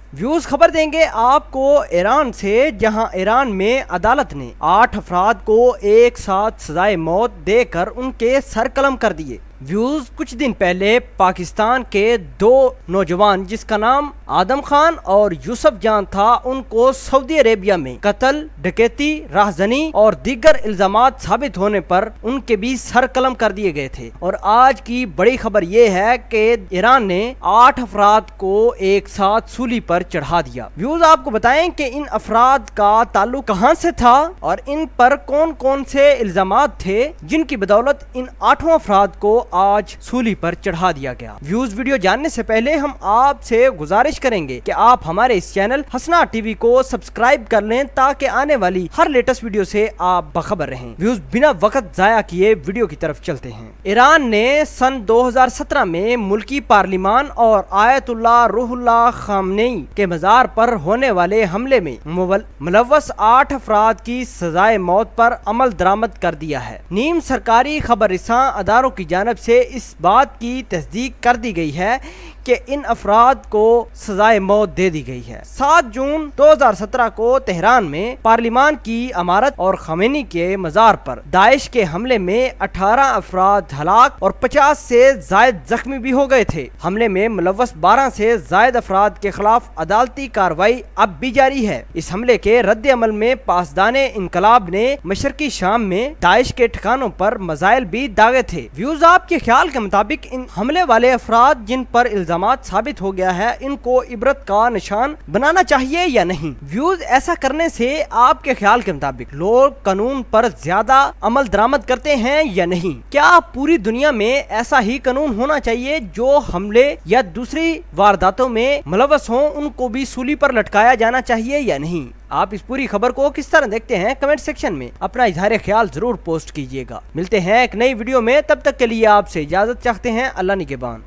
Views खबर देंगे आपको ईरान से, जहां ईरान में अदालत ने 8 अफराद को एक साथ सजाए मौत देकर उनके सर कलम कर दिए। व्यूज कुछ दिन पहले पाकिस्तान के 2 नौजवान जिसका नाम आदम खान और यूसुफ जान था, उनको सऊदी अरेबिया में कत्ल, डकैती, राहजनी और दीगर इल्जामात साबित होने पर उनके भी सर कलम कर दिए गए थे। और आज की बड़ी खबर ये है कि ईरान ने 8 अफराद को एक साथ सूली पर चढ़ा दिया। व्यूज आपको बताएं कि इन अफराद का ताल्लुक कहां से था और इन पर कौन कौन से इल्जामात थे जिनकी बदौलत इन 8 अफराद को आज सूली पर चढ़ा दिया गया। व्यूज वीडियो जानने से पहले हम आपसे गुजारिश करेंगे कि आप हमारे इस चैनल हसना टीवी को सब्सक्राइब कर लें ताकि आने वाली हर लेटेस्ट वीडियो से आप बखबर रहें। व्यूज बिना वक्त जाया किए वीडियो की तरफ चलते हैं। ईरान ने सन 2017 में मुल्की पार्लिमान और आयतुल्लाह रूहुल्लाह खामनेई के मजार पर होने वाले हमले में मुलव्वस 8 अफराद की सजाए मौत पर अमल दरामद कर दिया है। नीम सरकारी खबर रिसां अदारों की जानिब से इस बात की तस्दीक कर दी गई है कि इन अफराद को सजाए मौत दे दी गई है। 7 जून 2017 को तेहरान में पार्लिमान की इमारत और खमेनी के मजार पर दाइश के हमले में 18 अफराद हलाक और 50 से जायद जख्मी भी हो गए थे। हमले में मुलव्वस 12 से जायद अफराद के खिलाफ अदालती कार्रवाई अब भी जारी है। इस हमले के रद्द अमल में पासदाने इनकलाब ने मशरकी शाम में दाइश के ठिकानों पर मिसाइल भी दागे थे। व्यूज आपके ख्याल के मुताबिक इन हमले वाले अफराद जिन पर इल्जाम साबित हो गया है, इनको इबरत का निशान बनाना चाहिए या नहीं? व्यूज ऐसा करने से आपके ख्याल के मुताबिक लोग कानून पर ज्यादा अमल दरामद करते हैं या नहीं? क्या पूरी दुनिया में ऐसा ही कानून होना चाहिए जो हमले या दूसरी वारदातों में मुलव्वस हों उनको भी सूली पर लटकाया जाना चाहिए या नहीं? आप इस पूरी खबर को किस तरह देखते हैं? कमेंट सेक्शन में अपना इजहार ख्याल जरूर पोस्ट कीजिएगा। मिलते हैं एक नई वीडियो में, तब तक के लिए आपसे इजाजत चाहते हैं। अल्लाह निगहबान।